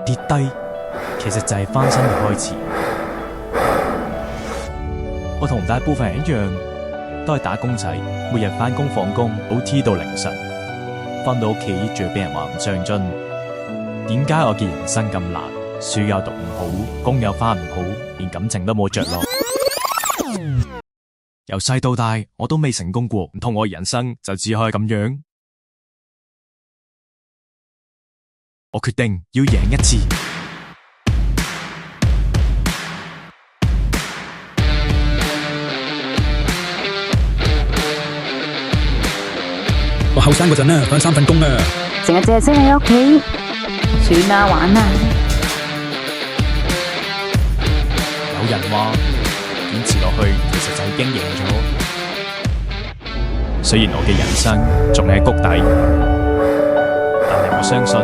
跌低其實就係翻身嘅開始。我同大部分人一樣，都係打工仔，每日翻工放工，OT 到凌晨，翻到屋企仲要俾人話唔上進。點解我嘅人生咁難？書又讀唔好，工又翻唔好，連感情都冇着落。由細到大，我都未成功過，唔通我人生就只可以咁樣？我決定要贏一次。我後生嗰陣啊，返3份工啊，成日淨係識喺屋企，算啦玩啦。有人話堅持落去，其實就已經贏咗。雖然我嘅人生仲喺谷底，但係我相信。